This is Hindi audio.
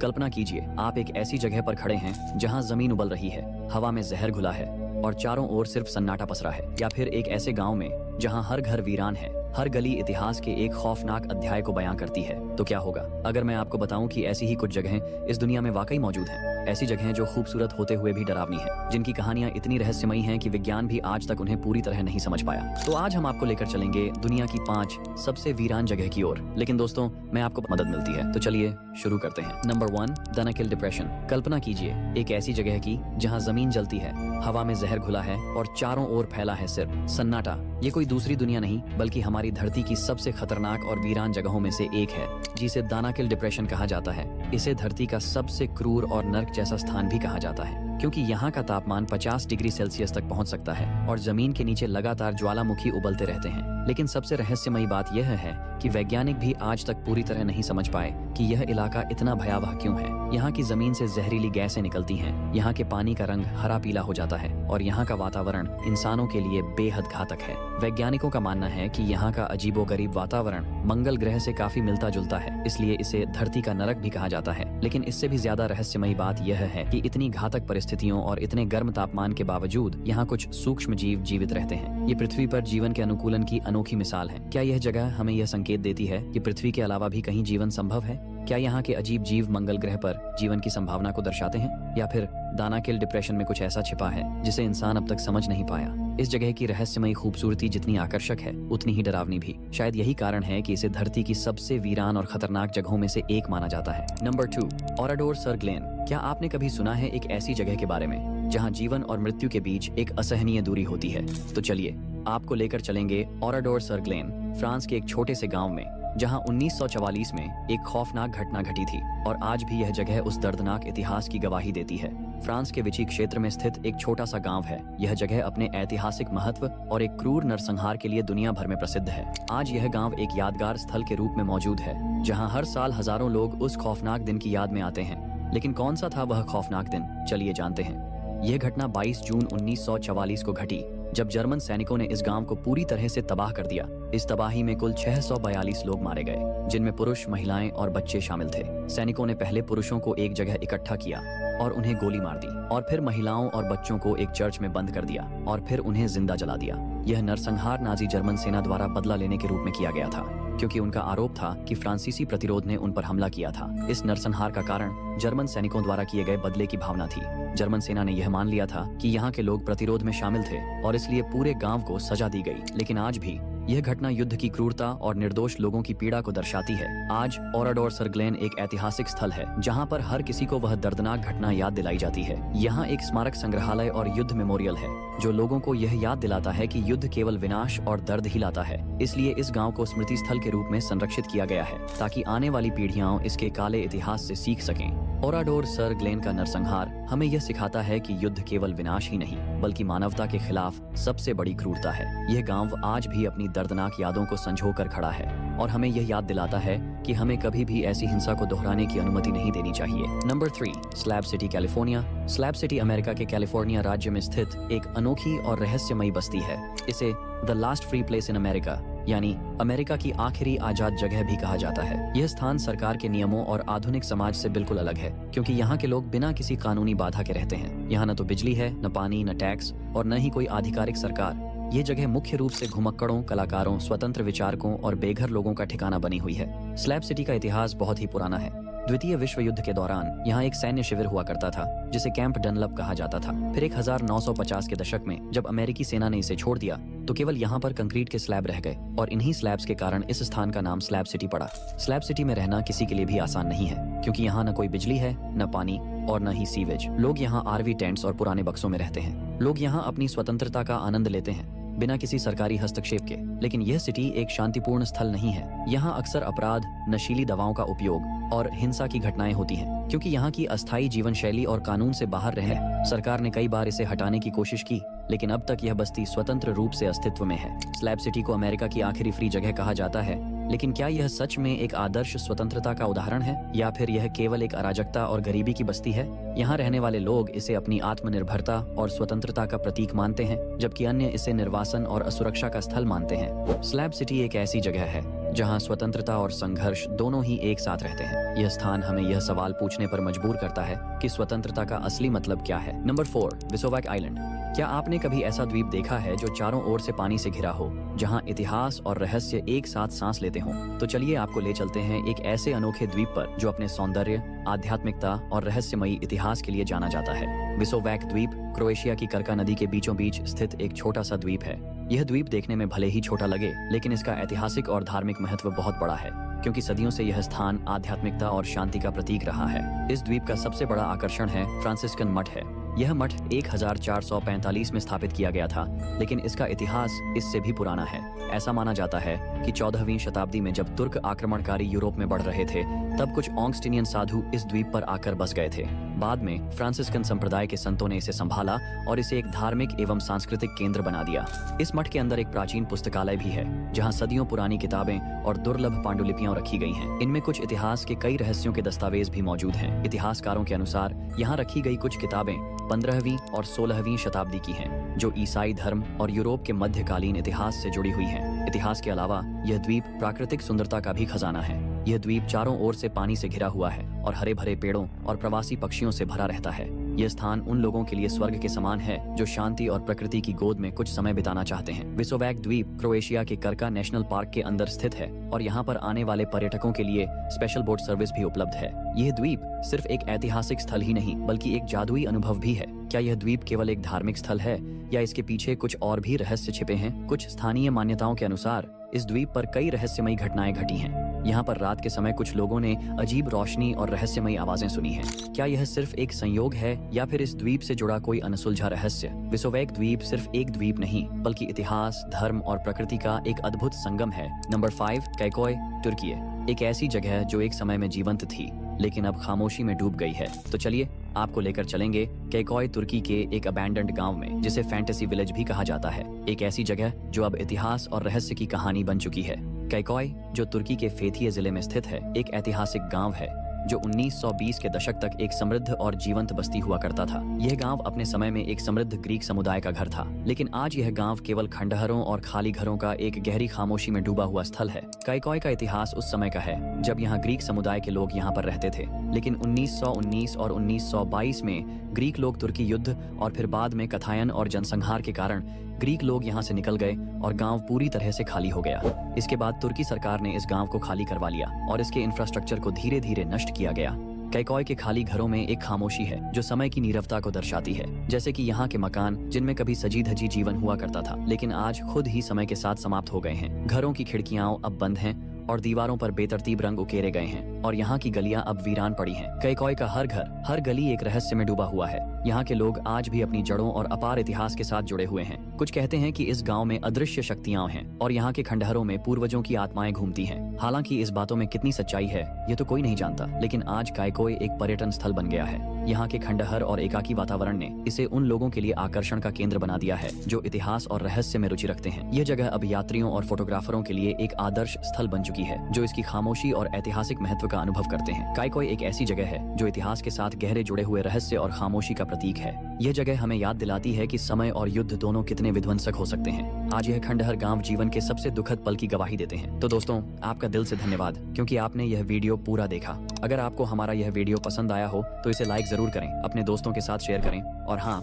कल्पना कीजिए, आप एक ऐसी जगह पर खड़े हैं जहां जमीन उबल रही है, हवा में जहर घुला है और चारों ओर सिर्फ सन्नाटा पसरा है। या फिर एक ऐसे गांव में जहां हर घर वीरान है, हर गली इतिहास के एक खौफनाक अध्याय को बयां करती है। तो क्या होगा अगर मैं आपको बताऊं कि ऐसी ही कुछ जगहें इस दुनिया में वाकई मौजूद हैं। ऐसी जगहें जो खूबसूरत होते हुए भी डरावनी हैं, जिनकी कहानियां इतनी रहस्यमयी हैं कि विज्ञान भी आज तक उन्हें पूरी तरह नहीं समझ पाया। तो आज हम आपको लेकर चलेंगे दुनिया की 5 सबसे वीरान जगह की ओर। लेकिन दोस्तों, मैं आपको मदद मिलती है, तो चलिए शुरू करते हैं। Number 1, Danakil depression. कल्पना कीजिए एक ऐसी जगह की जहां जमीन जलती है, हवा में जहर घुला है और चारों ओर फैला है सिर्फ सन्नाटा। ये कोई दूसरी दुनिया नहीं बल्कि हमारी धरती की सबसे खतरनाक और वीरान जगहों में से एक है, जिसे दानाकिल डिप्रेशन कहा जाता है। इसे धरती का सबसे क्रूर और नर्क जैसा स्थान भी कहा जाता है, क्योंकि यहाँ का तापमान 50 डिग्री सेल्सियस तक पहुँच सकता है और जमीन के नीचे लगातार ज्वालामुखी उबलते रहते हैं। लेकिन सबसे रहस्यमयी बात यह है कि वैज्ञानिक भी आज तक पूरी तरह नहीं समझ पाए कि यह इलाका इतना भयावह क्यों है। यहाँ की जमीन से जहरीली गैसें निकलती हैं, यहाँ के पानी का रंग हरा पीला हो जाता है और यहाँ का वातावरण इंसानों के लिए बेहद घातक है। वैज्ञानिकों का मानना है कि यहाँ का अजीबोगरीब वातावरण मंगल ग्रह से काफी मिलता जुलता है, इसलिए इसे धरती का नरक भी कहा जाता है। लेकिन इससे भी ज्यादा रहस्यमयी बात यह है कि इतनी घातक परिस्थितियों और इतने गर्म तापमान के बावजूद यहाँ कुछ सूक्ष्म जीव जीवित रहते हैं। ये पृथ्वी पर जीवन के अनुकूलन की अनोखी मिसाल है। क्या यह जगह हमें यह संकेत देती है कि पृथ्वी के अलावा भी कहीं जीवन संभव है? क्या यहाँ के अजीब जीव मंगल ग्रह पर जीवन की संभावना को दर्शाते हैं, या फिर दानाकिल डिप्रेशन में कुछ ऐसा छिपा है जिसे इंसान अब तक समझ नहीं पाया? इस जगह की रहस्यमयी खूबसूरती जितनी आकर्षक है, उतनी ही डरावनी भी। शायद यही कारण है कि इसे धरती की सबसे वीरान और खतरनाक जगहों में से एक माना जाता है। नंबर 2, ओराडोर सर ग्लेन। क्या आपने कभी सुना है एक ऐसी जगह के बारे में जहाँ जीवन और मृत्यु के बीच एक असहनीय दूरी होती है? तो चलिए आपको लेकर चलेंगे ओराडोर सर ग्लेन, फ्रांस के एक छोटे से गाँव में, जहां 1944 में एक खौफनाक घटना घटी थी और आज भी यह जगह उस दर्दनाक इतिहास की गवाही देती है। फ्रांस के विची क्षेत्र में स्थित एक छोटा सा गांव है। यह जगह अपने ऐतिहासिक महत्व और एक क्रूर नरसंहार के लिए दुनिया भर में प्रसिद्ध है। आज यह गांव एक यादगार स्थल के रूप में मौजूद है, जहां हर साल हजारों लोग उस खौफनाक दिन की याद में आते हैं। लेकिन कौन सा था वह खौफनाक दिन? चलिए जानते हैं। यह घटना 22 जून 1944 को घटी, जब जर्मन सैनिकों ने इस गांव को पूरी तरह से तबाह कर दिया। इस तबाही में कुल 642 लोग मारे गए, जिनमें पुरुष, महिलाएं और बच्चे शामिल थे। सैनिकों ने पहले पुरुषों को एक जगह इकट्ठा किया और उन्हें गोली मार दी, और फिर महिलाओं और बच्चों को एक चर्च में बंद कर दिया और फिर उन्हें जिंदा जला दिया। यह नरसंहार नाजी जर्मन सेना द्वारा बदला लेने के रूप में किया गया था, क्योंकि उनका आरोप था कि फ्रांसीसी प्रतिरोध ने उन पर हमला किया था। इस नरसंहार का कारण जर्मन सैनिकों द्वारा किए गए बदले की भावना थी। जर्मन सेना ने यह मान लिया था कि यहाँ के लोग प्रतिरोध में शामिल थे और इसलिए पूरे गांव को सजा दी गई। लेकिन आज भी यह घटना युद्ध की क्रूरता और निर्दोष लोगों की पीड़ा को दर्शाती है। आज ओराडोर सर ग्लेन एक ऐतिहासिक स्थल है, जहां पर हर किसी को वह दर्दनाक घटना याद दिलाई जाती है। यहाँ एक स्मारक संग्रहालय और युद्ध मेमोरियल है, जो लोगों को यह याद दिलाता है कि युद्ध केवल विनाश और दर्द ही लाता है। इसलिए इस गांव को स्मृति स्थल के रूप में संरक्षित किया गया है, ताकि आने वाली पीढ़ियां इसके काले इतिहास से सीख सकें। ओराडोर सर ग्लेन का नरसंहार हमें यह सिखाता है कि युद्ध केवल विनाश ही नहीं, बल्कि मानवता के खिलाफ सबसे बड़ी क्रूरता है। यह गांव आज भी अपनी दर्दनाक यादों को संजोकर खड़ा है और हमें यह याद दिलाता है कि हमें कभी भी ऐसी हिंसा को दोहराने की अनुमति नहीं देनी चाहिए। Number 3, slab city, California. Slab city America के कैलिफोर्निया राज्य में स्थित एक अनोखी और रहस्यमयी बस्ती है। इसे the last free place in America, यानी अमेरिका की आखिरी आजाद जगह भी कहा जाता है। यह स्थान सरकार के नियमों और आधुनिक समाज से बिल्कुल अलग है, क्योंकि यहाँ के लोग बिना किसी कानूनी बाधा के रहते हैं। यहाँ न तो बिजली है, न पानी, न टैक्स और न ही कोई आधिकारिक सरकार। ये जगह मुख्य रूप से घुमक्कड़ों, कलाकारों, स्वतंत्र विचारकों और बेघर लोगों का ठिकाना बनी हुई है। स्लैब सिटी का इतिहास बहुत ही पुराना है। द्वितीय विश्व युद्ध के दौरान यहाँ एक सैन्य शिविर हुआ करता था, जिसे कैंप डनलप कहा जाता था। फिर 1950 के दशक में जब अमेरिकी सेना ने इसे छोड़ दिया, तो केवल यहाँ पर कंक्रीट के स्लैब रह गए और इन्हीं स्लैब्स के कारण इस स्थान का नाम स्लैब सिटी पड़ा। स्लैब सिटी में रहना किसी के लिए भी आसान नहीं है, क्योंकि यहाँ न कोई बिजली है, न पानी और न ही सीवेज। लोग यहाँ आरवी टेंट्स और पुराने बक्सों में रहते हैं। लोग यहाँ अपनी स्वतंत्रता का आनंद लेते हैं, बिना किसी सरकारी हस्तक्षेप के। लेकिन यह सिटी एक शांतिपूर्ण स्थल नहीं है। यहाँ अक्सर अपराध, नशीली दवाओं का उपयोग और हिंसा की घटनाएं होती हैं, क्योंकि यहाँ की अस्थायी जीवन शैली और कानून से बाहर रहे। सरकार ने कई बार इसे हटाने की कोशिश की, लेकिन अब तक यह बस्ती स्वतंत्र रूप से अस्तित्व में है। स्लैब सिटी को अमेरिका की आखिरी फ्री जगह कहा जाता है, लेकिन क्या यह सच में एक आदर्श स्वतंत्रता का उदाहरण है, या फिर यह केवल एक अराजकता और गरीबी की बस्ती है? यहाँ रहने वाले लोग इसे अपनी आत्मनिर्भरता और स्वतंत्रता का प्रतीक मानते हैं, जबकि अन्य इसे निर्वासन और असुरक्षा का स्थल मानते हैं। स्लैब सिटी एक ऐसी जगह है जहां स्वतंत्रता और संघर्ष दोनों ही एक साथ रहते हैं। यह स्थान हमें यह सवाल पूछने पर मजबूर करता है कि स्वतंत्रता का असली मतलब क्या है। नंबर 4, विसोवैक आइलैंड। क्या आपने कभी ऐसा द्वीप देखा है जो चारों ओर से पानी से घिरा हो, जहां इतिहास और रहस्य एक साथ सांस लेते हों? तो चलिए आपको ले चलते हैं एक ऐसे अनोखे द्वीप पर जो अपने सौंदर्य, आध्यात्मिकता और रहस्यमयी इतिहास के लिए जाना जाता है। विसोवैक द्वीप क्रोएशिया की कर्का नदी के बीचों बीच स्थित एक छोटा सा द्वीप है। यह द्वीप देखने में भले ही छोटा लगे, लेकिन इसका ऐतिहासिक और धार्मिक महत्व बहुत बड़ा है, क्योंकि सदियों से यह स्थान आध्यात्मिकता और शांति का प्रतीक रहा है। इस द्वीप का सबसे बड़ा आकर्षण है फ्रांसिस्कन मठ है। यह मठ 1445 में स्थापित किया गया था, लेकिन इसका इतिहास इससे भी पुराना है। ऐसा माना जाता है कि 14वीं शताब्दी में जब तुर्क आक्रमणकारी यूरोप में बढ़ रहे थे, तब कुछ ऑगस्टिनियन साधु इस द्वीप पर आकर बस गए थे। बाद में फ्रांसिस्कन संप्रदाय के संतों ने इसे संभाला और इसे एक धार्मिक एवं सांस्कृतिक केंद्र बना दिया। इस मठ के अंदर एक प्राचीन पुस्तकालय भी है, जहां सदियों पुरानी किताबें और दुर्लभ पांडुलिपियां रखी गई हैं। इनमें कुछ इतिहास के कई रहस्यों के दस्तावेज भी मौजूद हैं। इतिहासकारों के अनुसार यहाँ रखी गई कुछ किताबें 15वीं और 16वीं शताब्दी की हैं, जो ईसाई धर्म और यूरोप के मध्यकालीन इतिहास से जुड़ी हुई हैं। इतिहास के अलावा यह द्वीप प्राकृतिक सुंदरता का भी खजाना है। यह द्वीप चारों ओर से पानी से घिरा हुआ है और हरे भरे पेड़ों और प्रवासी पक्षियों से भरा रहता है। यह स्थान उन लोगों के लिए स्वर्ग के समान है जो शांति और प्रकृति की गोद में कुछ समय बिताना चाहते हैं। विसोवैक द्वीप क्रोएशिया के कर्का नेशनल पार्क के अंदर स्थित है और यहाँ पर आने वाले पर्यटकों के लिए स्पेशल बोट सर्विस भी उपलब्ध है। यह द्वीप सिर्फ एक ऐतिहासिक स्थल ही नहीं, बल्कि एक जादुई अनुभव भी है। क्या यह द्वीप केवल एक धार्मिक स्थल है या इसके पीछे कुछ और भी रहस्य छिपे हैं? कुछ स्थानीय मान्यताओं के अनुसार इस द्वीप पर कई रहस्यमयी घटनाएं घटी हैं। यहाँ पर रात के समय कुछ लोगों ने अजीब रोशनी और रहस्यमयी आवाजें सुनी हैं। क्या यह सिर्फ एक संयोग है या फिर इस द्वीप से जुड़ा कोई अनसुलझा रहस्य? विसोवैक द्वीप सिर्फ एक द्वीप नहीं, बल्कि इतिहास, धर्म और प्रकृति का एक अद्भुत संगम है। नंबर 5, कैकोय, तुर्की। एक ऐसी जगह जो एक समय में जीवंत थी, लेकिन अब खामोशी में डूब गई है। तो चलिए आपको लेकर चलेंगे कैकोय, तुर्की के एक अबैंडन्ड गांव में, जिसे फैंटेसी विलेज भी कहा जाता है। एक ऐसी जगह जो अब इतिहास और रहस्य की कहानी बन चुकी है। कैकोय, जो तुर्की के फेथिये जिले में स्थित है, एक ऐतिहासिक गांव है जो 1920 के दशक तक एक समृद्ध और जीवंत बस्ती हुआ करता था। यह गांव अपने समय में एक समृद्ध ग्रीक समुदाय का घर था, लेकिन आज यह गांव केवल खंडहरों और खाली घरों का एक गहरी खामोशी में डूबा हुआ स्थल है। कैकोय का इतिहास उस समय का है जब यहाँ ग्रीक समुदाय के लोग यहाँ पर रहते थे, लेकिन 1919 और 1922 में ग्रीक लोग तुर्की युद्ध और फिर बाद में कथायन और जनसंहार के कारण ग्रीक लोग यहाँ से निकल गए और गांव पूरी तरह से खाली हो गया। इसके बाद तुर्की सरकार ने इस गांव को खाली करवा लिया और इसके इंफ्रास्ट्रक्चर को धीरे धीरे नष्ट किया गया। कैकोय के खाली घरों में एक खामोशी है जो समय की नीरवता को दर्शाती है। जैसे कि यहाँ के मकान, जिनमें कभी सजी धजी जीवन हुआ करता था, लेकिन आज खुद ही समय के साथ समाप्त हो गए हैं। घरों की खिड़कियां अब बंद हैं और दीवारों पर बेतरतीब रंग उकेरे गए हैं और यहाँ की गलियां अब वीरान पड़ी हैं। कैकोय का हर घर, हर गली एक रहस्य में डूबा हुआ है। यहाँ के लोग आज भी अपनी जड़ों और अपार इतिहास के साथ जुड़े हुए हैं। कुछ कहते हैं कि इस गांव में अदृश्य शक्तियां हैं और यहाँ के खंडहरों में पूर्वजों की आत्माएं घूमती हैं। हालांकि इस बातों में कितनी सच्चाई है ये तो कोई नहीं जानता, लेकिन आज कैकोय एक पर्यटन स्थल बन गया है। यहाँ के खंडहर और एकाकी वातावरण ने इसे उन लोगों के लिए आकर्षण का केंद्र बना दिया है जो इतिहास और रहस्य में रुचि रखते हैं। यह जगह अब यात्रियों और फोटोग्राफरों के लिए एक आदर्श स्थल बन चुकी है जो इसकी खामोशी और ऐतिहासिक महत्व का अनुभव करते हैं। कैकोय एक ऐसी जगह है जो इतिहास के साथ गहरे जुड़े हुए रहस्य और खामोशी का प्रतीक है। यह जगह हमें याद दिलाती है कि समय और युद्ध दोनों कितने विध्वंसक हो सकते हैं। आज यह खंडहर गांव जीवन के सबसे दुखद पल की गवाही देते हैं। तो दोस्तों, आपका दिल से धन्यवाद क्योंकि आपने यह वीडियो पूरा देखा। अगर आपको हमारा यह वीडियो पसंद आया हो तो इसे लाइक जरूर करें, अपने दोस्तों के साथ शेयर करें और हाँ,